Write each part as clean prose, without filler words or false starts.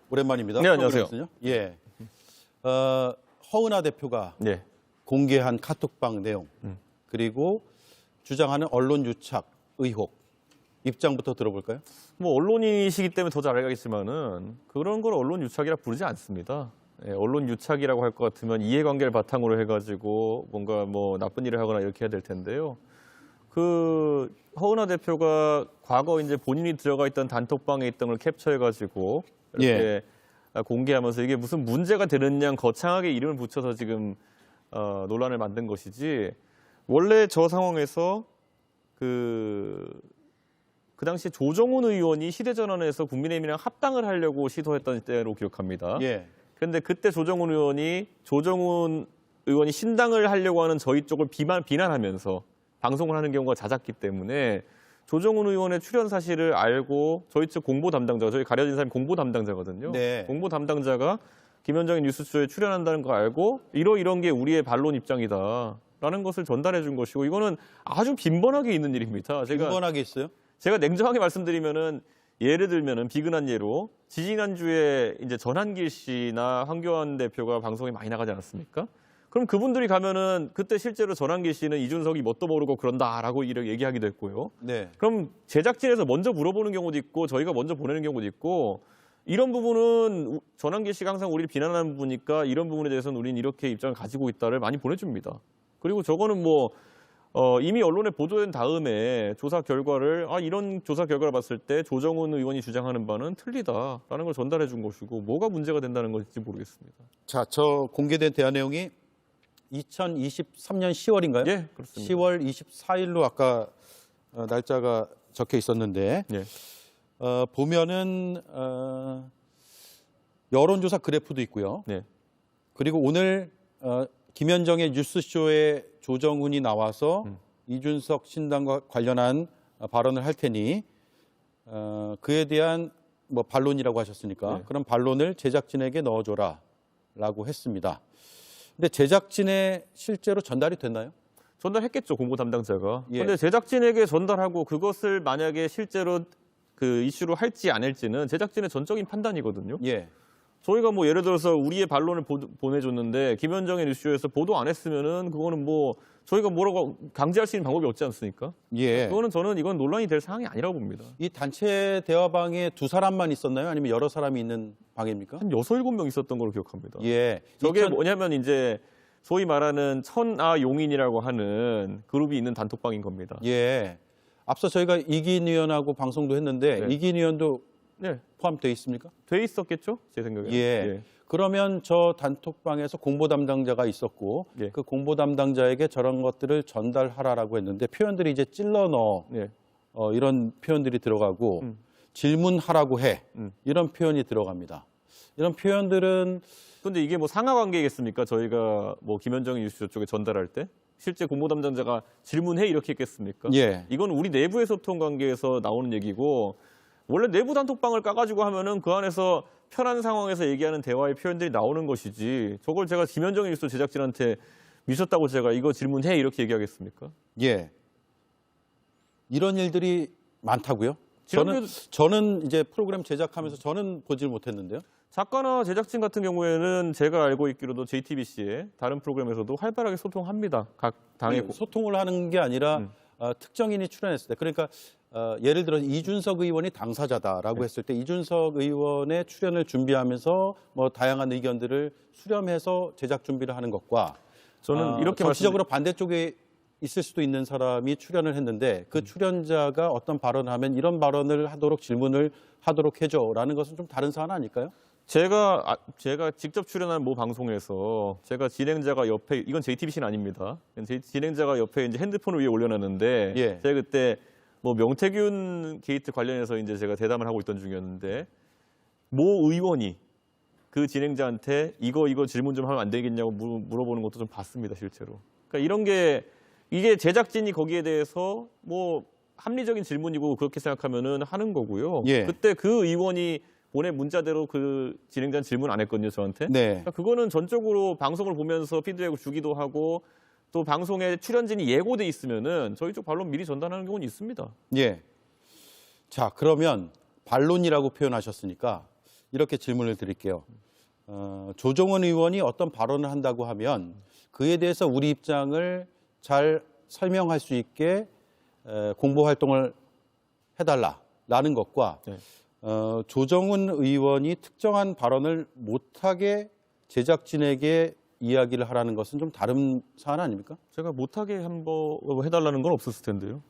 오랜만입니다. 네, 안녕하세요. 프로그램에서는요. 예. 허은하 대표가 네. 공개한 카톡방 내용, 그리고 주장하는 언론 유착 의혹, 입장부터 들어볼까요? 뭐 언론인이시기 때문에 더 잘 알겠지만은 그런 걸 언론 유착이라 부르지 않습니다. 예, 언론 유착이라고 할 것 같으면 이해관계를 바탕으로 해가지고 뭔가 뭐 나쁜 일을 하거나 이렇게 해야 될 텐데요. 그 허은하 대표가 과거 이제 본인이 들어가 있던 단톡방에 있던 걸 캡처해가지고 이렇게 공개하면서 이게 무슨 문제가 되는 양 거창하게 이름을 붙여서 지금 논란을 만든 것이지, 원래 저 상황에서 그 당시 조정훈 의원이 시대전환에서 국민의힘이랑 합당을 하려고 시도했던 때로 기억합니다. 예. 그런데 그때 조정훈 의원이 신당을 하려고 하는 저희 쪽을 비난하면서 방송을 하는 경우가 잦았기 때문에 조정훈 의원의 출연 사실을 알고 저희 측 공보 담당자, 저희 가려진 사람이 공보 담당자거든요. 네. 공보 담당자가 김현정의 뉴스쇼에 출연한다는 거 알고 이런 게 우리의 반론 입장이다라는 것을 전달해 준 것이고, 이거는 아주 빈번하게 있는 일입니다. 빈번하게 있어요? 제가 냉정하게 말씀드리면은, 예를 들면은 비근한 예로 지지난주에 이제 전한길 씨나 황교안 대표가 방송에 많이 나가지 않았습니까? 그럼 그분들이 가면은 그때 실제로 전한길 씨는 이준석이 뭣도 모르고 그런다라고 이렇게 얘기하기도 했고요. 네. 그럼 제작진에서 먼저 물어보는 경우도 있고 저희가 먼저 보내는 경우도 있고, 이런 부분은 전한길 씨가 항상 우리를 비난하는 부분이니까 이런 부분에 대해서는 우리는 이렇게 입장을 가지고 있다를 많이 보내줍니다. 그리고 저거는 뭐 이미 언론에 보도된 다음에 조사 결과를 이런 조사 결과를 봤을 때 조정훈 의원이 주장하는 바는 틀리다라는 걸 전달해 준 것이고, 뭐가 문제가 된다는 건지 모르겠습니다. 자, 저 공개된 대화 내용이 2023년 10월인가요? 예, 그렇습니다. 10월 24일로 아까 날짜가 적혀 있었는데, 예. 보면은 여론조사 그래프도 있고요. 네. 그리고 오늘 김현정의 뉴스쇼에 조정훈이 나와서 이준석 신당과 관련한 발언을 할 테니 그에 대한 뭐 반론이라고 하셨으니까 네. 그런 반론을 제작진에게 넣어줘라라고 했습니다. 근데 제작진에 실제로 전달이 됐나요? 전달했겠죠, 공보 담당자가. 예. 그런데 제작진에게 전달하고 그것을 만약에 실제로 그 이슈로 할지 안 할지는 제작진의 전적인 판단이거든요. 예. 저희가 뭐 예를 들어서 우리의 반론을 보내줬는데 김현정의 뉴스쇼에서 보도 안 했으면은 그거는 뭐 저희가 뭐라고 강제할 수 있는 방법이 없지 않습니까? 예. 저는 이건 논란이 될 사항이 아니라고 봅니다. 이 단체 대화방에 두 사람만 있었나요? 아니면 여러 사람이 있는 방입니까? 한 6, 7명 있었던 걸로 기억합니다. 예. 저게 뭐냐면 이제 소위 말하는 천아용인이라고 하는 그룹이 있는 단톡방인 겁니다. 예. 앞서 저희가 이긴 의원하고 방송도 했는데 네. 이긴 의원도 네, 포함되어 있습니까? 돼 있었겠죠? 제 생각에. 예. 그러면 저 단톡방에서 공보 담당자가 있었고 예. 그 공보 담당자에게 저런 것들을 전달하라라고 했는데 표현들이 이제 찔러 넣어 예. 이런 표현들이 들어가고 질문하라고 해 이런 표현이 들어갑니다. 이런 표현들은 근데 이게 뭐 상하 관계겠습니까? 저희가 뭐 김현정 뉴스쇼 쪽에 전달할 때 실제 공보 담당자가 질문해 이렇게 했겠습니까? 예. 이건 우리 내부의 소통 관계에서 나오는 얘기고, 원래 내부 단톡방을 까가지고 하면은 그 안에서 편한 상황에서 얘기하는 대화의 표현들이 나오는 것이지, 저걸 제가 김현정 뉴스 제작진한테 미쳤다고 제가 이거 질문해 이렇게 얘기하겠습니까? 예. 이런 일들이 많다고요? 지난주에도- 저는 이제 프로그램 제작하면서 저는 보질 못했는데요. 작가나 제작진 같은 경우에는 제가 알고 있기로도 JTBC의 다른 프로그램에서도 활발하게 소통합니다. 각 당의 아니, 소통을 하는 게 아니라 특정인이 출연했을 때, 그러니까 예를 들어 이준석 의원이 당사자다라고 했을 때 이준석 의원의 출연을 준비하면서 뭐 다양한 의견들을 수렴해서 제작 준비를 하는 것과 저는 이렇게 정치적으로 반대쪽에 있을 수도 있는 사람이 출연을 했는데 그 출연자가 어떤 발언을 하면 이런 발언을 하도록 질문을 하도록 해줘라는 것은 좀 다른 사안 아닐까요? 제가 직접 출연한 모 방송에서 제가 진행자가 옆에, 이건 JTBC는 아닙니다. 진행자가 옆에 이제 핸드폰을 위에 올려놨는데 예. 제가 그때 뭐 명태균 게이트 관련해서 이제 제가 대담을 하고 있던 중이었는데 모 의원이 그 진행자한테 이거 질문 좀 하면 안 되겠냐고 물어보는 것도 좀 봤습니다, 실제로. 그러니까 이게 제작진이 거기에 대해서 뭐 합리적인 질문이고 그렇게 생각하면은 하는 거고요. 예. 그때 그 의원이 보낸 문자대로 그 진행자는 질문 안 했거든요, 저한테. 네. 그러니까 그거는 전적으로 방송을 보면서 피드백을 주기도 하고 또 방송에 출연진이 예고돼 있으면은 저희 쪽 반론 미리 전달하는 경우는 있습니다. 예. 자, 그러면 반론이라고 표현하셨으니까 이렇게 질문을 드릴게요. 조정원 의원이 어떤 발언을 한다고 하면 그에 대해서 우리 입장을 잘 설명할 수 있게 공보 활동을 해달라라는 것과 네. 조정훈 의원이 특정한 발언을 못하게 제작진에게 이야기를 하라는 것은 좀 다른 사안 아닙니까? 제가 못하게 한번 해달라는 건 없었을 텐데요.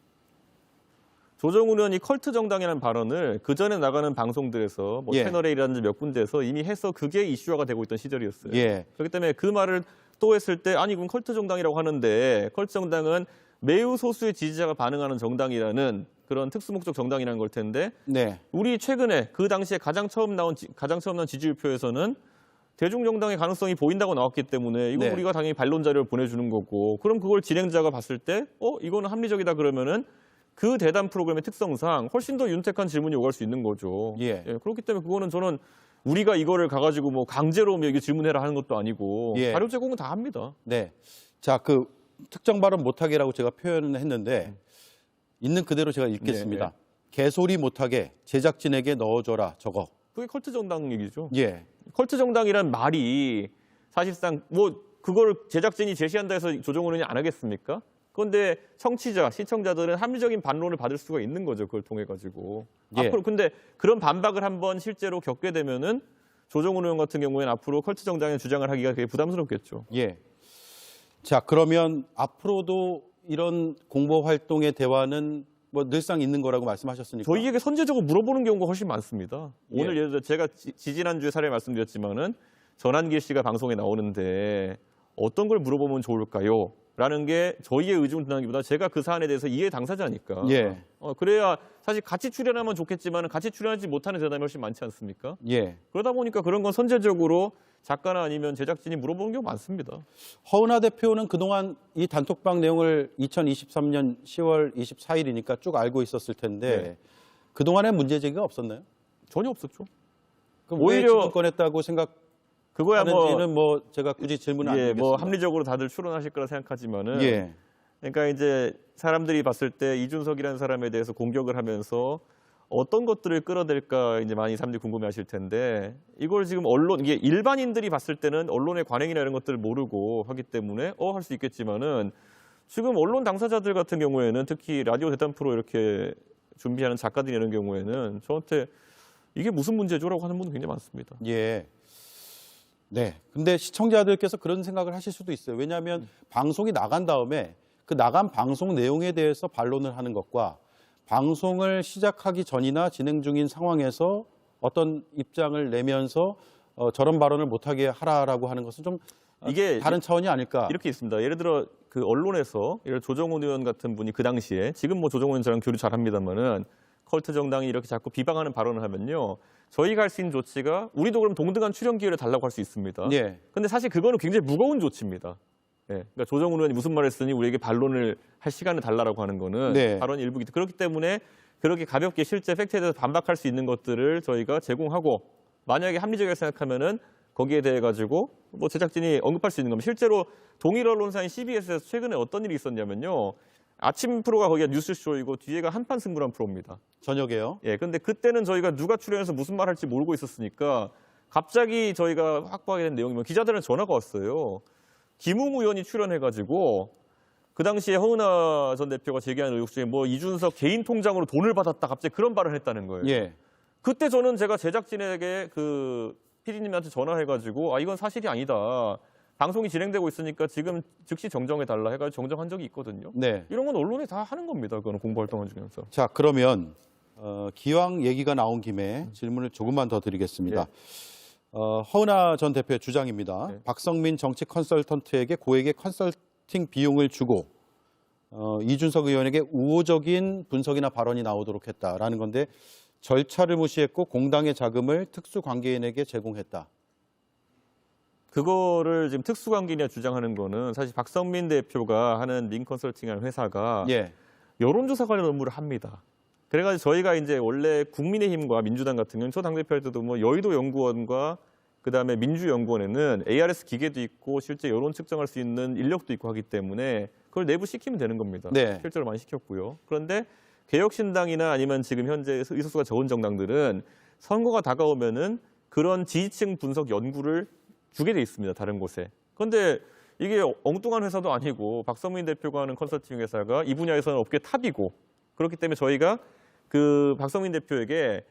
조정훈 의원이 컬트 정당이라는 발언을 그 전에 나가는 방송들에서 뭐 예. 채널A라든지 몇 군데에서 이미 해서 그게 이슈화가 되고 있던 시절이었어요. 예. 그렇기 때문에 그 말을 또 했을 때 아니 그럼 컬트 정당이라고 하는데 컬트 정당은 매우 소수의 지지자가 반응하는 정당이라는 그런 특수목적 정당이라는 걸 텐데 네. 우리 최근에 그 당시에 가장 처음 나온 지지율표에서는 대중정당의 가능성이 보인다고 나왔기 때문에 이건 네. 우리가 당연히 반론 자료를 보내주는 거고 그럼 그걸 진행자가 봤을 때 이거는 합리적이다 그러면은 그 대담 프로그램의 특성상 훨씬 더 윤택한 질문이 오갈 수 있는 거죠. 예. 그렇기 때문에 그거는 저는 우리가 이거를 가가지고 뭐 강제로 여기 질문해라 하는 것도 아니고 예. 자료 제공은 다 합니다. 네. 자, 그 특정 발언 못하게라고 제가 표현을 했는데 있는 그대로 제가 읽겠습니다. 네, 개소리 못하게 제작진에게 넣어줘라 저거. 그게 컬트 정당 얘기죠. 예. 컬트 정당이란 말이 사실상 뭐 그걸 제작진이 제시한다 해서 조정훈 의원이 안 하겠습니까? 그런데 청취자, 시청자들은 합리적인 반론을 받을 수가 있는 거죠. 그걸 통해 가지고. 예. 앞으로 근데 그런 반박을 한번 실제로 겪게 되면은 조정훈 의원 같은 경우에는 앞으로 컬트 정당의 주장을 하기가 되게 부담스럽겠죠. 예. 자, 그러면 앞으로도 이런 공보 활동의 대화는 뭐 늘상 있는 거라고 말씀하셨으니까. 저희에게 선제적으로 물어보는 경우가 훨씬 많습니다. 예. 오늘 예를 들어 제가 지지난주에 사례 말씀드렸지만은 전한길 씨가 방송에 나오는데 어떤 걸 물어보면 좋을까요? 라는 게 저희의 의중을 드러나기보다 제가 그 사안에 대해서 이해 당사자니까. 예. 그래야 사실 같이 출연하면 좋겠지만 같이 출연하지 못하는 대담이 훨씬 많지 않습니까? 예. 그러다 보니까 그런 건 선제적으로 작가나 아니면 제작진이 물어보는 경우가 많습니다. 허은하 대표는 그동안 이 단톡방 내용을 2023년 10월 24일이니까 쭉 알고 있었을 텐데 네. 그동안에 문제 제기가 없었나요? 전혀 없었죠. 그럼 오히려 왜 지금 꺼냈다고 그거야 생각하는지는 뭐 제가 굳이 질문을 안 드리겠습니다. 뭐 합리적으로 다들 추론하실 거라 생각하지만은 예. 그러니까 이제 사람들이 봤을 때 이준석이라는 사람에 대해서 공격을 하면서 어떤 것들을 끌어댈까 이제 많이 사람들이 궁금해하실 텐데 이걸 지금 이게 일반인들이 봤을 때는 언론의 관행이나 이런 것들을 모르고 하기 때문에 할 수 있겠지만은 지금 언론 당사자들 같은 경우에는 특히 라디오 대담 프로 이렇게 준비하는 작가들이 이런 경우에는 저한테 이게 무슨 문제죠라고 하는 분도 굉장히 많습니다. 예. 네. 근데 시청자들께서 그런 생각을 하실 수도 있어요. 왜냐하면 방송이 나간 다음에 그 나간 방송 내용에 대해서 반론을 하는 것과 방송을 시작하기 전이나 진행 중인 상황에서 어떤 입장을 내면서 저런 발언을 못하게 하라라고 하는 것은 좀 이게 다른 차원이 아닐까. 이렇게 있습니다. 예를 들어 그 언론에서 예를 들어 조정훈 의원 같은 분이 그 당시에 지금 뭐 조정훈 저랑 교류 잘합니다만은 컬트 정당이 이렇게 자꾸 비방하는 발언을 하면요. 저희가 할 수 있는 조치가 우리도 그럼 동등한 출연 기회를 달라고 할 수 있습니다. 예. 근데 사실 그거는 굉장히 무거운 조치입니다. 예. 그러니까 조정훈 의원이 무슨 말을 했으니 우리에게 반론을 할 시간을 달라고 하는 거는 네. 발언 일부기 그렇기 때문에 그렇게 가볍게 실제 팩트에 대해서 반박할 수 있는 것들을 저희가 제공하고 만약에 합리적이라고 생각하면은 거기에 대해 가지고 뭐 제작진이 언급할 수 있는 겁니다. 실제로 동일 언론사인 CBS에서 최근에 어떤 일이 있었냐면요. 아침 프로가 거기가 뉴스쇼이고 뒤에가 한판 승부란 프로입니다. 저녁에요. 예, 근데 그때는 저희가 누가 출연해서 무슨 말 할지 모르고 있었으니까 갑자기 저희가 확보하게 된 내용이면 기자들은 전화가 왔어요. 김웅 의원이 출연해가지고 그 당시에 허은하 전 대표가 제기한 의혹 중에 뭐 이준석 개인 통장으로 돈을 받았다 갑자기 그런 발언을 했다는 거예요. 예. 그때 저는 제가 제작진에게 그 PD님한테 전화해가지고 이건 사실이 아니다. 방송이 진행되고 있으니까 지금 즉시 정정해달라 해가지고 정정한 적이 있거든요. 네. 이런 건 언론에 다 하는 겁니다. 그거는 공보활동을 중에서. 자, 그러면 기왕 얘기가 나온 김에 질문을 조금만 더 드리겠습니다. 허은하 전 대표의 주장입니다. 네. 박성민 정치 컨설턴트에게 고액의 컨설팅 비용을 주고 이준석 의원에게 우호적인 분석이나 발언이 나오도록 했다라는 건데 절차를 무시했고 공당의 자금을 특수관계인에게 제공했다. 그거를 지금 특수관계인이 주장하는 거는 사실 박성민 대표가 하는 민컨설팅이라는 회사가 예. 여론조사 관련 업무를 합니다. 그래가지고 저희가 이제 원래 국민의힘과 민주당 같은 경우는 저 당대표할 때도 뭐 여의도 연구원과 그다음에 민주연구원에는 ARS 기계도 있고 실제 여론 측정할 수 있는 인력도 있고 하기 때문에 그걸 내부 시키면 되는 겁니다. 네. 실제로 많이 시켰고요. 그런데 개혁신당이나 아니면 지금 현재 의석수가 적은 정당들은 선거가 다가오면은 그런 지지층 분석 연구를 주게 돼 있습니다. 다른 곳에. 그런데 이게 엉뚱한 회사도 아니고 박성민 대표가 하는 컨설팅 회사가 이 분야에서는 업계 탑이고 그렇기 때문에 저희가 그 박성민 대표에게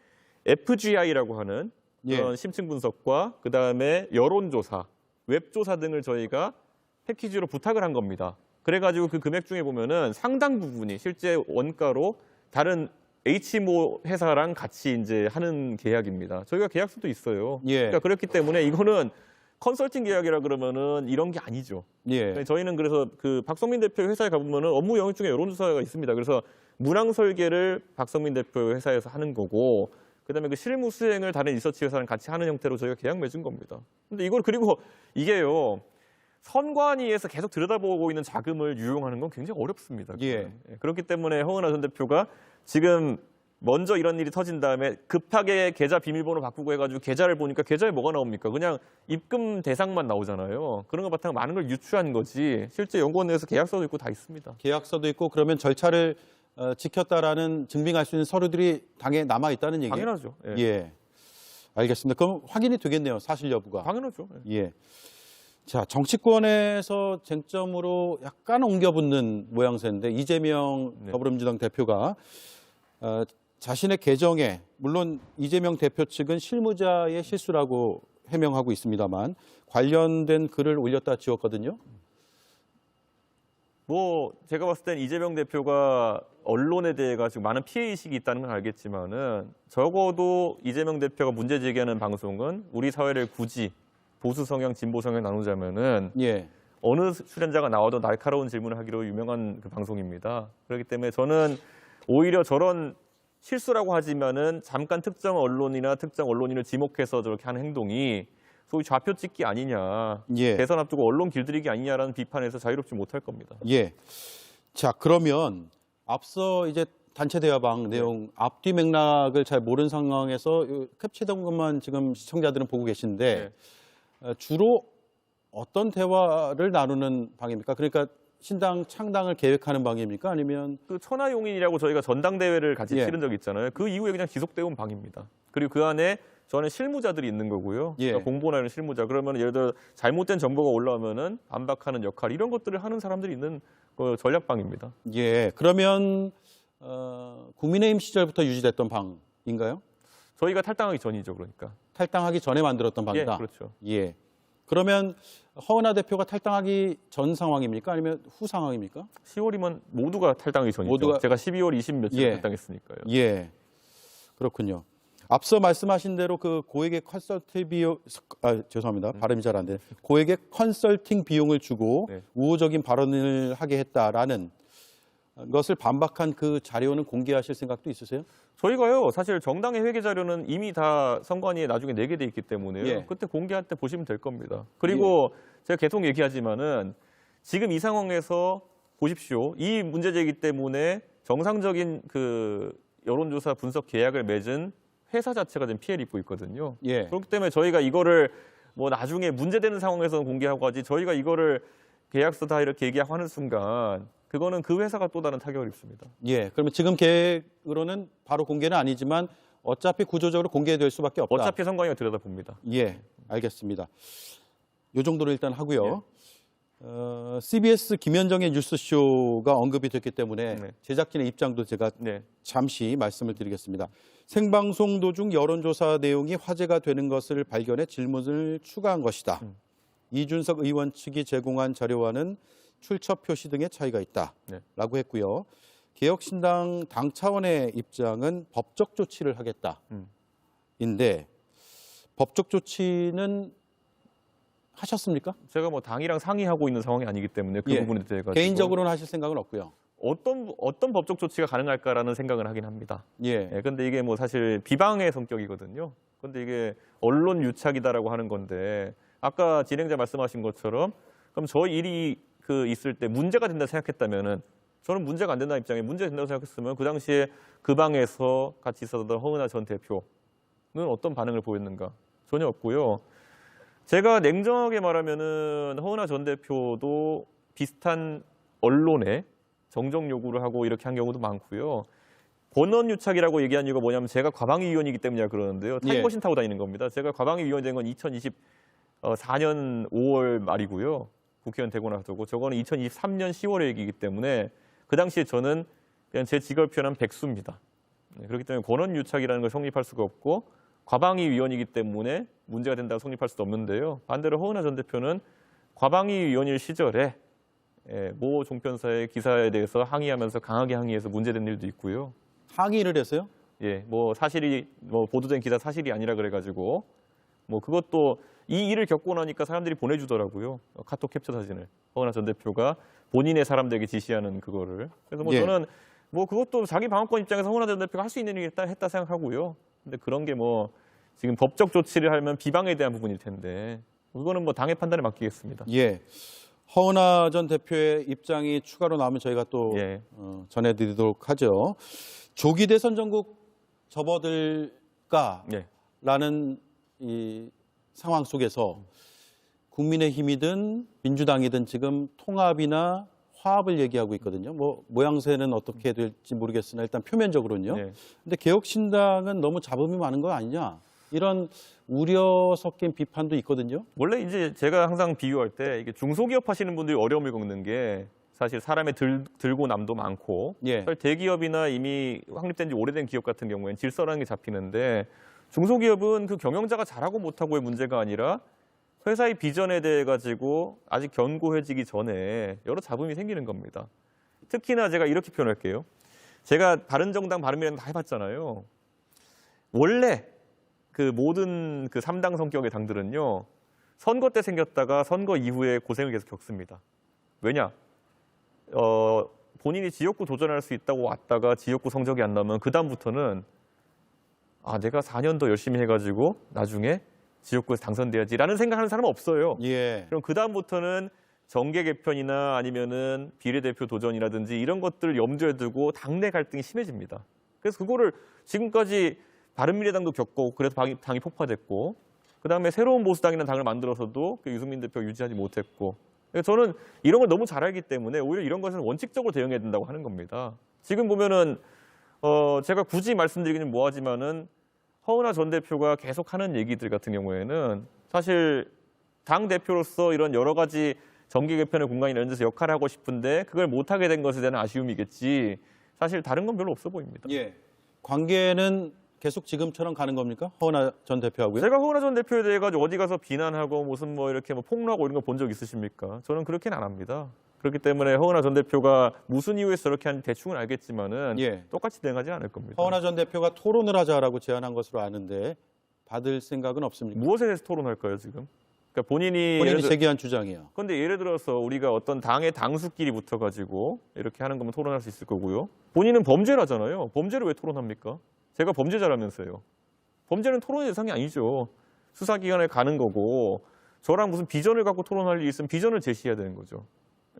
FGI라고 하는 그런 예. 심층 분석과 그다음에 여론조사, 웹조사 등을 저희가 패키지로 부탁을 한 겁니다. 그래가지고 그 금액 중에 보면은 상당 부분이 실제 원가로 다른 H모 회사랑 같이 이제 하는 계약입니다. 저희가 계약서도 있어요. 예. 그러니까 그렇기 때문에 이거는 컨설팅 계약이라 그러면은 이런 게 아니죠. 예. 저희는 그래서 그 박성민 대표 회사에 가보면은 업무 영역 중에 여론조사가 있습니다. 그래서 문항 설계를 박성민 대표 회사에서 하는 거고, 그다음에 그 실무 수행을 다른 리서치 회사랑 같이 하는 형태로 저희가 계약 맺은 겁니다. 근데 이걸 그리고 이게요. 선관위에서 계속 들여다보고 있는 자금을 유용하는 건 굉장히 어렵습니다. 예. 그렇기 때문에 허은하 전 대표가 지금 먼저 이런 일이 터진 다음에 급하게 계좌 비밀번호 바꾸고 해가지고 계좌를 보니까 계좌에 뭐가 나옵니까? 그냥 입금 대상만 나오잖아요. 그런 거 바탕으로 많은 걸 유추한 거지. 실제 연구원 내에서 계약서도 있고 다 있습니다. 계약서도 있고 그러면 절차를 지켰다라는 증빙할 수 있는 서류들이 당에 남아 있다는 얘기예요. 당연하죠. 예. 예. 알겠습니다. 그럼 확인이 되겠네요. 사실 여부가. 당연하죠. 예. 예. 자, 정치권에서 쟁점으로 약간 옮겨붙는 모양새인데 이재명 네. 더불어민주당 대표가 자신의 계정에 물론 이재명 대표 측은 실무자의 실수라고 해명하고 있습니다만 관련된 글을 올렸다 지웠거든요. 뭐 제가 봤을 땐 이재명 대표가 언론에 대해 가지고 많은 피해 의식이 있다는 건 알겠지만은 적어도 이재명 대표가 문제 제기하는 방송은 우리 사회를 굳이 보수 성향, 진보 성향 나누자면은 예. 어느 출연자가 나와도 날카로운 질문을 하기로 유명한 그 방송입니다. 그렇기 때문에 저는 오히려 저런 실수라고 하지만은 잠깐 특정 언론이나 특정 언론인을 지목해서 저렇게 하는 행동이 소위 좌표 찍기 아니냐, 예. 대선 앞두고 언론 길들이기 아니냐라는 비판에서 자유롭지 못할 겁니다. 예. 자, 그러면 앞서 이제 단체 대화방 내용 앞뒤 맥락을 잘 모르는 상황에서 캡처된 것만 지금 시청자들은 보고 계신데 주로 어떤 대화를 나누는 방입니까? 그러니까 신당 창당을 계획하는 방입니까? 아니면 그 천하용인이라고 저희가 전당대회를 같이 예. 치른 적이 있잖아요. 그 이후에 그냥 지속되어 온 방입니다. 그리고 그 안에 저는 실무자들이 있는 거고요. 예. 그러니까 공보나 이런 실무자. 그러면 예를 들어 잘못된 정보가 올라오면은 반박하는 역할 이런 것들을 하는 사람들이 있는 그 전략방입니다. 예. 그러면 국민의힘 시절부터 유지됐던 방인가요? 저희가 탈당하기 전이죠, 그러니까. 탈당하기 전에 만들었던 방이다. 예, 그렇죠. 예. 그러면 허은하 대표가 탈당하기 전 상황입니까? 아니면 후 상황입니까? 10월이면 모두가 탈당하기 전이죠. 모두가- 제가 12월 20 며칠 예. 탈당했으니까요. 예. 그렇군요. 앞서 말씀하신 대로 그 고액의 컨설팅 비용, 죄송합니다. 발음이 잘 안 돼요. 고액의 컨설팅 비용을 주고 네. 우호적인 발언을 하게 했다라는 것을 반박한 그 자료는 공개하실 생각도 있으세요? 저희가요, 사실 정당의 회계 자료는 이미 다 선관위에 나중에 내게 돼 있기 때문에요. 예. 그때 공개할 때 보시면 될 겁니다. 그리고 제가 계속 얘기하지만은 지금 이 상황에서 보십시오. 이 문제 제기 때문에 정상적인 그 여론조사 분석 계약을 맺은 회사 자체가 지금 피해를 입고 있거든요. 예. 그렇기 때문에 저희가 이거를 뭐 나중에 문제되는 상황에서는 공개하고 하지 저희가 이거를 계약서 다 이렇게 얘기하는 순간 그거는 그 회사가 또 다른 타격을 입습니다. 예. 그러면 지금 계획으로는 바로 공개는 아니지만 어차피 구조적으로 공개될 수밖에 없다. 어차피 선관위가 들여다봅니다. 예. 알겠습니다. 요 정도로 일단 하고요. CBS 김현정의 뉴스쇼가 언급이 됐기 때문에 네. 제작진의 입장도 제가 네. 잠시 말씀을 드리겠습니다. 생방송 도중 여론조사 내용이 화제가 되는 것을 발견해 질문을 추가한 것이다. 이준석 의원 측이 제공한 자료와는 출처 표시 등의 차이가 있다라고 네. 했고요. 개혁신당 당 차원의 입장은 법적 조치를 하겠다인데 법적 조치는 하셨습니까? 제가 뭐 당이랑 상의하고 있는 상황이 아니기 때문에 그 예. 부분에 대해 가지고 개인적으로는 하실 생각은 없고요. 어떤 법적 조치가 가능할까라는 생각을 하긴 합니다. 예. 근데 이게 뭐 사실 비방의 성격이거든요. 근데 이게 언론 유착이다라고 하는 건데 아까 진행자 말씀하신 것처럼 그럼 저 일이 그 있을 때 문제가 된다 생각했다면은 저는 문제가 안 된다는 입장에 문제가 된다고 생각했으면 그 당시에 그 방에서 같이 있었던 허은하 전 대표는 어떤 반응을 보였는가? 전혀 없고요. 제가 냉정하게 말하면은 허은하 전 대표도 비슷한 언론에 정정 요구를 하고 이렇게 한 경우도 많고요. 권원유착이라고 얘기한 이유가 뭐냐면 제가 과방위 위원이기 때문이라 그러는데요. 타임머신 타고 다니는 겁니다. 제가 과방위 위원이 된 건 2024년 5월 말이고요. 국회의원 되고 나서고 저거는 2023년 10월의 얘기이기 때문에 그 당시에 저는 그냥 제 직업을 표현한 백수입니다. 그렇기 때문에 권원유착이라는 걸 성립할 수가 없고 과방위 위원이기 때문에 문제가 된다고 성립할 수도 없는데요. 반대로 허은하 전 대표는 과방위 위원일 시절에 모 종편사의 기사에 대해서 항의하면서 강하게 항의해서 문제된 일도 있고요. 항의를 했어요? 예, 뭐 사실이 보도된 기사 사실이 아니라 그래가지고 뭐 그것도 이 일을 겪고 나니까 사람들이 보내주더라고요. 카톡 캡처 사진을 허은하 전 대표가 본인의 사람들에게 지시하는 그거를. 그래서 뭐 예. 저는 뭐 그것도 자기 방어권 입장에서 허은하 전 대표가 할 수 있는 일을 했다 생각하고요. 근데 그런 게 뭐 지금 법적 조치를 하면 비방에 대한 부분일 텐데 그거는 뭐 당의 판단에 맡기겠습니다. 예. 허은하 전 대표의 입장이 추가로 나오면 저희가 또 예. 전해드리도록 하죠. 조기 대선 전국 접어들까라는 예. 이 상황 속에서 국민의힘이든 민주당이든 지금 통합이나 화합을 얘기하고 있거든요. 뭐 모양새는 어떻게 될지 모르겠으나 일단 표면적으로는요. 예. 근데 개혁신당은 너무 잡음이 많은 거 아니냐 이런 우려 섞인 비판도 있거든요. 원래 이제 제가 항상 비유할 때 이게 중소기업 하시는 분들이 어려움을 겪는 게 사실 사람의 들고 남도 많고 예. 사실 대기업이나 이미 확립된 지 오래된 기업 같은 경우에는 질서라는 게 잡히는데 중소기업은 그 경영자가 잘하고 못하고의 문제가 아니라 회사의 비전에 대해 가지고 아직 견고해지기 전에 여러 잡음이 생기는 겁니다. 특히나 제가 이렇게 표현할게요. 제가 바른정당, 바른미래당 다 해봤잖아요. 원래 그 모든 그 3당 성격의 당들은요. 선거 때 생겼다가 선거 이후에 고생을 계속 겪습니다. 왜냐? 본인이 지역구 도전할 수 있다고 왔다가 지역구 성적이 안 나오면 그 다음부터는 내가 4년 더 열심히 해가지고 나중에 지역구에서 당선돼야지라는 생각하는 사람은 없어요. 예. 그럼 그 다음부터는 정계 개편이나 아니면은 비례대표 도전이라든지 이런 것들을 염두에 두고 당내 갈등이 심해집니다. 그래서 그거를 지금까지 바른미래당도 겪고 그래서 당이 폭파됐고 그다음에 새로운 보수당이라는 당을 만들어서도 그 유승민 대표가 유지하지 못했고 저는 이런 걸 너무 잘 알기 때문에 오히려 이런 것은 원칙적으로 대응해야 된다고 하는 겁니다. 지금 보면은 제가 굳이 말씀드리기는 뭐하지만은 허은하 전 대표가 계속 하는 얘기들 같은 경우에는 사실 당 대표로서 이런 여러 가지 정계 개편의 공간이 이런 데서 역할을 하고 싶은데 그걸 못하게 된 것에 대한 아쉬움이겠지 사실 다른 건 별로 없어 보입니다. 예. 관계는 계속 지금처럼 가는 겁니까? 허은하 전 대표하고요? 제가 허은하 전 대표에 대해 가지고 어디 가서 비난하고 무슨 뭐 이렇게 뭐 폭로하고 이런 거 본 적 있으십니까? 저는 그렇게는 안 합니다. 그렇기 때문에 허은하 전 대표가 무슨 이유에서 저렇게 하는지 대충은 알겠지만은 예. 똑같이 대응하지 않을 겁니다. 허은하 전 대표가 토론을 하자라고 제안한 것으로 아는데 받을 생각은 없습니까? 무엇에 대해서 토론할까요 지금? 그러니까 본인이 제기한 주장이요. 그런데 예를 들어서 우리가 어떤 당의 당수끼리 붙어가지고 이렇게 하는 거면 토론할 수 있을 거고요. 본인은 범죄라잖아요. 범죄를 왜 토론합니까? 제가 범죄자라면서요. 범죄는 토론의 대상이 아니죠. 수사기관에 가는 거고 저랑 무슨 비전을 갖고 토론할 일이 있으면 비전을 제시해야 되는 거죠.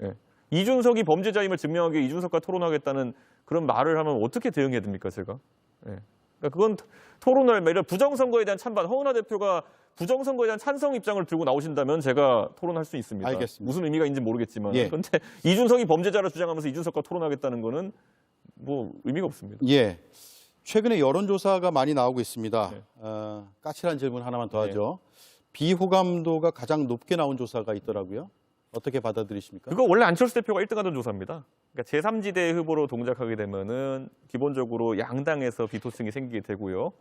예. 이준석이 범죄자임을 증명하기 위해 이준석과 토론하겠다는 그런 말을 하면 어떻게 대응해야 됩니까, 제가? 예. 그러니까 그건 토론을 이런 부정선거에 대한 찬반, 허은하 대표가 부정선거에 대한 찬성 입장을 들고 나오신다면 제가 토론할 수 있습니다. 알겠습니다. 무슨 의미가 있는지 모르겠지만. 예. 그런데 이준석이 범죄자라 주장하면서 이준석과 토론하겠다는 거는 뭐 의미가 없습니다. 예. 최근에 여론조사가 많이 나오고 있습니다. 네. 까칠한 질문 하나만 더 하죠. 비호감도가 가장 높게 나온 조사가 있더라고요. 어떻게 받아들이십니까? 그거 원래 안철수 대표가 1등하던 조사입니다. 그러니까 제3지대 후보로 동작하게 되면은 기본적으로 양당에서 비토층이 생기게 되고요.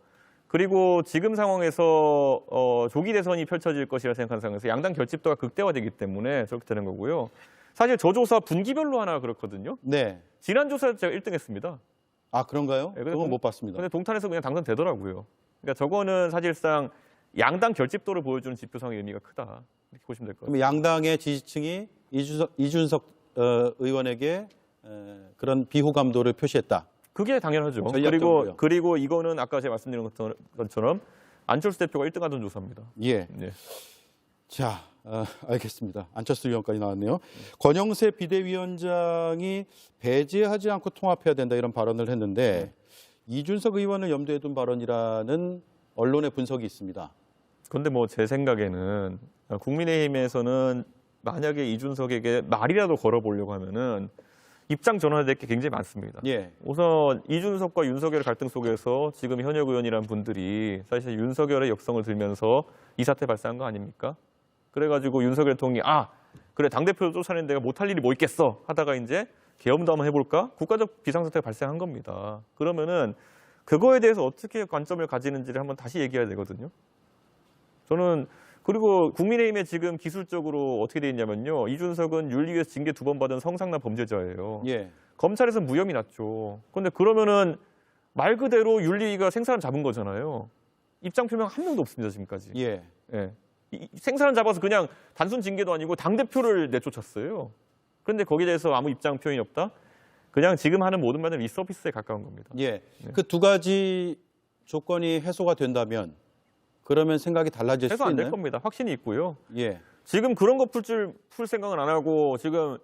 그리고 지금 상황에서 조기 대선이 펼쳐질 것이라 생각하는 상황에서 양당 결집도가 극대화되기 때문에 저렇게 되는 거고요. 사실 저 조사 분기별로 하나 그렇거든요. 네. 지난 조사에서 제가 1등했습니다. 아, 그런가요? 네, 그건 못 봤습니다. 근데 동탄에서 그냥 당선되더라고요. 그러니까 저거는 사실상 양당 결집도를 보여주는 지표상의 의미가 크다. 이렇게 보시면 될 것 같아요. 그럼 양당의 지지층이 이준석 의원에게 그런 비호감도를 표시했다. 그게 당연하죠. 전략적으로요. 그리고 이거는 아까 제가 말씀드린 것처럼 안철수 대표가 1등하던 조사입니다. 예. 예. 자, 알겠습니다. 안철수 의원까지 나왔네요. 권영세 비대위원장이 배제하지 않고 통합해야 된다 이런 발언을 했는데 이준석 의원을 염두에 둔 발언이라는 언론의 분석이 있습니다. 그런데 뭐 제 생각에는 국민의힘에서는 만약에 이준석에게 말이라도 걸어보려고 하면은 입장 전환해야 될 게 굉장히 많습니다. 예. 우선 이준석과 윤석열 갈등 속에서 지금 현역 의원이라는 분들이 사실 윤석열의 역성을 들면서 이 사태 발생한 거 아닙니까? 그래가지고 윤석열 대통령이 그래 당대표 쫓아내는 데가 못할 일이 뭐 있겠어 하다가 이제 계엄도 한번 해볼까? 국가적 비상사태가 발생한 겁니다. 그러면은 그거에 대해서 어떻게 관점을 가지는지를 한번 다시 얘기해야 되거든요. 저는 그리고 국민의힘에 지금 기술적으로 어떻게 돼 있냐면요. 이준석은 윤리위에서 징계 2번 받은 성상납 범죄자예요. 예. 검찰에서 무혐의 났죠. 그런데 그러면은 말 그대로 윤리위가 생사람 잡은 거잖아요. 입장 표명 한 명도 없습니다, 지금까지. 예. 예. 생사람 잡아서 그냥 단순 징계도 아니고 당대표를 내쫓았어요. 그런데 거기에 대해서 아무 입장 표현이 없다? 그냥 지금 하는 모든 말은 리서비스에 가까운 겁니다. 예. 그 두 가지 조건이 해소가 된다면 그러면 생각이 달라질 해소 수 안 될 있나요? 겁니다. 확신이 있고요. 예. 지금 그런 거 풀 생각은 안 하고 지금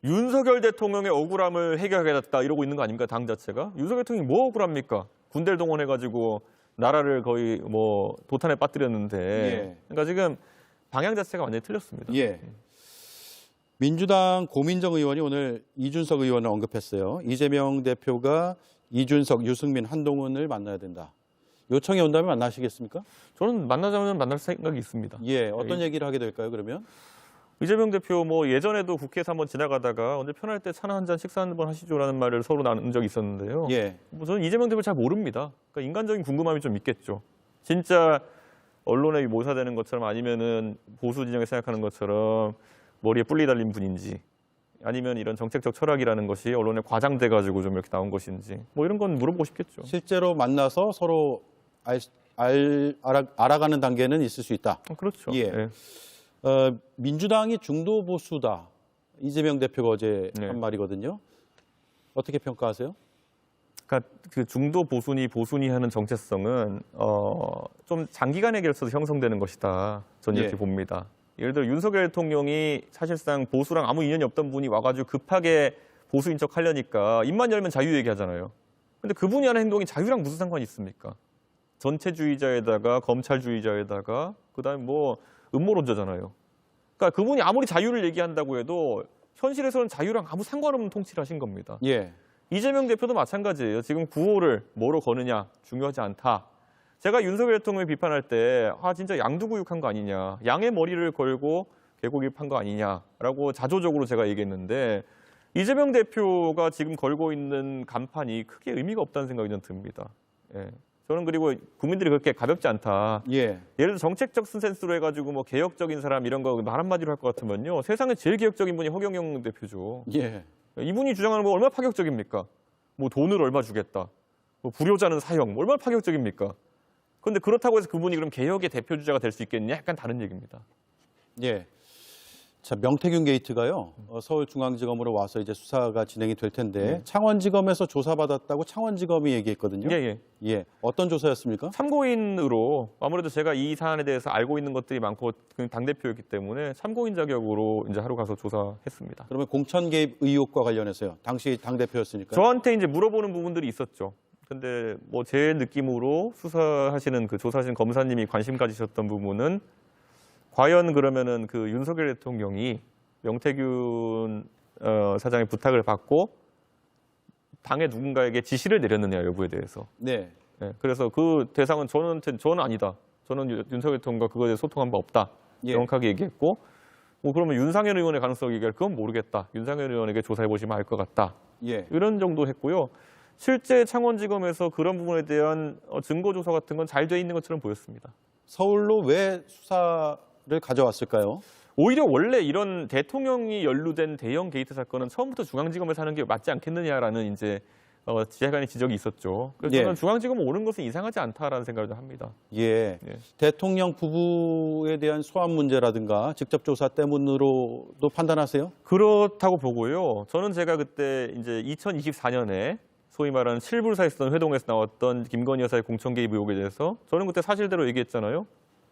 윤석열 대통령의 억울함을 해결하겠다 이러고 있는 거 아닙니까? 당 자체가. 윤석열 대통령이 뭐 억울합니까? 군대를 동원해가지고 나라를 거의 뭐 도탄에 빠뜨렸는데. 예. 그러니까 지금 방향 자체가 완전히 틀렸습니다. 예. 민주당 고민정 의원이 오늘 이준석 의원을 언급했어요. 이재명 대표가 이준석, 유승민, 한동훈을 만나야 된다. 요청이 온다면 만나시겠습니까? 저는 만나자면 만날 생각이 있습니다. 예. 어떤 얘기를 하게 될까요, 그러면? 이재명 대표 뭐 예전에도 국회에서 한번 지나가다가 언제 편할 때 차나 한 잔 식사 한번 하시죠라는 말을 서로 나눈 적이 있었는데요. 예. 뭐 저는 이재명 대표 잘 모릅니다. 그러니까 인간적인 궁금함이 좀 있겠죠. 진짜 언론에 모사되는 것처럼 아니면은 보수 진영에 생각하는 것처럼 머리에 뿔리 달린 분인지 아니면 이런 정책적 철학이라는 것이 언론에 과장돼 가지고 좀 이렇게 나온 것인지 뭐 이런 건 물어보고 싶겠죠. 실제로 만나서 서로 알아가는 단계는 있을 수 있다. 그렇죠. 예. 예. 민주당이 중도 보수다. 이재명 대표가 어제 네. 한 말이거든요. 어떻게 평가하세요? 그러니까 그 중도 보수니 하는 정체성은 좀 장기간에 걸쳐서 형성되는 것이다. 저는 이렇게 예. 봅니다. 예를 들어 윤석열 대통령이 사실상 보수랑 아무 인연이 없던 분이 와가지고 급하게 보수인 척 하려니까 입만 열면 자유 얘기하잖아요. 근데 그분이 하는 행동이 자유랑 무슨 상관이 있습니까? 전체주의자에다가 검찰주의자에다가 그다음에 뭐 음모론자잖아요. 그러니까 그분이 아무리 자유를 얘기한다고 해도 현실에서는 자유랑 아무 상관없는 통치를 하신 겁니다. 예. 이재명 대표도 마찬가지예요. 지금 구호를 뭐로 거느냐 중요하지 않다. 제가 윤석열 대통령을 비판할 때 진짜 양두구육한 거 아니냐. 양의 머리를 걸고 개고기판 거 아니냐라고 자조적으로 제가 얘기했는데 이재명 대표가 지금 걸고 있는 간판이 크게 의미가 없다는 생각이 좀 듭니다. 예. 저는 그리고 국민들이 그렇게 가볍지 않다. 예. 예를 들어 정책적 센스로 해가지고 뭐 개혁적인 사람 이런 거 말 한마디로 할 것 같으면요. 세상에 제일 개혁적인 분이 허경영 대표죠. 예. 이분이 주장하는 거 얼마나 파격적입니까? 뭐 돈을 얼마 주겠다. 뭐 불효자는 사형. 뭐 얼마나 파격적입니까? 그런데 그렇다고 해서 그분이 그럼 개혁의 대표 주자가 될 수 있겠냐? 약간 다른 얘기입니다. 예. 자, 명태균 게이트가요. 서울중앙지검으로 와서 이제 수사가 진행이 될 텐데 창원지검에서 조사받았다고 창원지검이 얘기했거든요. 예. 예. 어떤 조사였습니까? 참고인으로 아무래도 제가 이 사안에 대해서 알고 있는 것들이 많고 당대표였기 때문에 참고인 자격으로 이제 하러 가서 조사했습니다. 그러면 공천 개입 의혹과 관련해서요. 당시 당대표였으니까. 저한테 이제 물어보는 부분들이 있었죠. 근데 뭐 제 느낌으로 수사하시는 그 조사하시는 검사님이 관심 가지셨던 부분은 과연 그러면은 그 윤석열 대통령이 명태균 사장의 부탁을 받고 당의 누군가에게 지시를 내렸느냐 여부에 대해서. 네. 네, 그래서 그 대상은 저는 아니다. 저는 윤석열 대통령과 그거에 대해 소통한 바 없다. 예. 명확하게 얘기했고, 뭐 그러면 윤상현 의원의 가능성이 얘기할 그건 모르겠다. 윤상현 의원에게 조사해 보시면 알 것 같다. 예. 이런 정도 했고요. 실제 창원지검에서 그런 부분에 대한 증거 조사 같은 건 잘 돼 있는 것처럼 보였습니다. 서울로 왜 수사를 가져왔을까요? 오히려 원래 이런 대통령이 연루된 대형 게이트 사건은 처음부터 중앙지검에서 하는 게 맞지 않겠느냐라는 이제 지하간의 지적이 있었죠. 그래서 예. 저는 중앙지검 오는 것은 이상하지 않다라는 생각을 합니다. 예. 예. 대통령 부부에 대한 소환 문제라든가 직접 조사 때문으로도 판단하세요? 그렇다고 보고요. 저는 제가 그때 이제 2024년에 소위 말하는 칠불사에 있었던 회동에서 나왔던 김건희 여사의 공천 개입 의혹에 대해서 저는 그때 사실대로 얘기했잖아요.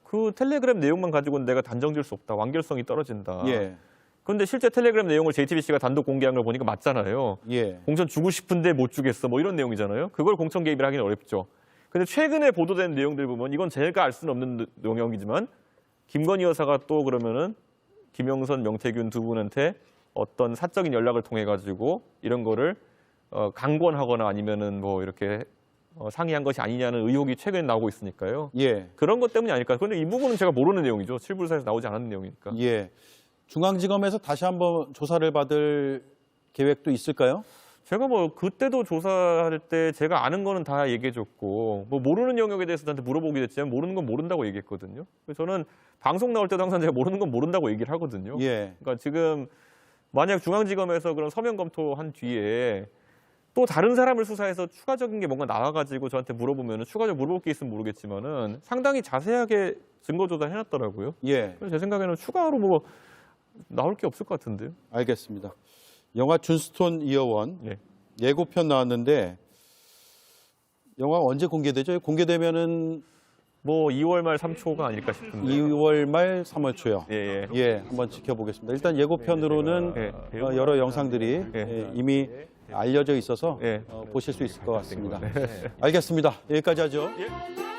그 텔레그램 내용만 가지고는 내가 단정 지을 수 없다. 완결성이 떨어진다. 예. 그런데 실제 텔레그램 내용을 JTBC가 단독 공개한 걸 보니까 맞잖아요. 예. 공천 주고 싶은데 못 주겠어. 뭐 이런 내용이잖아요. 그걸 공천 개입을 하기는 어렵죠. 근데 최근에 보도된 내용들 보면 이건 제가 알 수는 없는 영역이지만 김건희 여사가 또 그러면은 김영선, 명태균 두 분한테 어떤 사적인 연락을 통해 가지고 이런 거를 강권하거나 아니면은 뭐 이렇게 상의한 것이 아니냐는 의혹이 최근에 나오고 있으니까요. 예. 그런 것 때문이 아닐까. 그런데 이 부분은 제가 모르는 내용이죠. 7불사에서 나오지 않았는 내용이니까. 예. 중앙지검에서 다시 한번 조사를 받을 계획도 있을까요? 제가 뭐 그때도 조사할 때 제가 아는 거는 다 얘기해줬고 뭐 모르는 영역에 대해서 저한테 물어보게 됐지만 모르는 건 모른다고 얘기했거든요. 그래서 저는 방송 나올 때도 항상 제가 모르는 건 모른다고 얘기를 하거든요. 예. 그러니까 지금 만약 중앙지검에서 그런 서면 검토한 뒤에 또 다른 사람을 수사해서 추가적인 게 뭔가 나와가지고 저한테 물어보면 추가적으로 물어볼 게 있으면 모르겠지만은 상당히 자세하게 증거 조사해놨더라고요. 예. 그래서 제 생각에는 추가로 뭐 나올 게 없을 것 같은데요. 알겠습니다. 영화 준스톤 이어원 예. 예고편 나왔는데 영화 언제 공개되죠? 공개되면은 뭐 2월 말 3초가 아닐까 싶은데. 2월 말 3월 초요. 예, 예. 예, 한번 지켜보겠습니다. 일단 예고편으로는 예. 여러 영상들이 예. 이미 알려져 있어서 예. 보실 수 있을 것 같습니다. 알겠습니다. 여기까지 하죠. 예.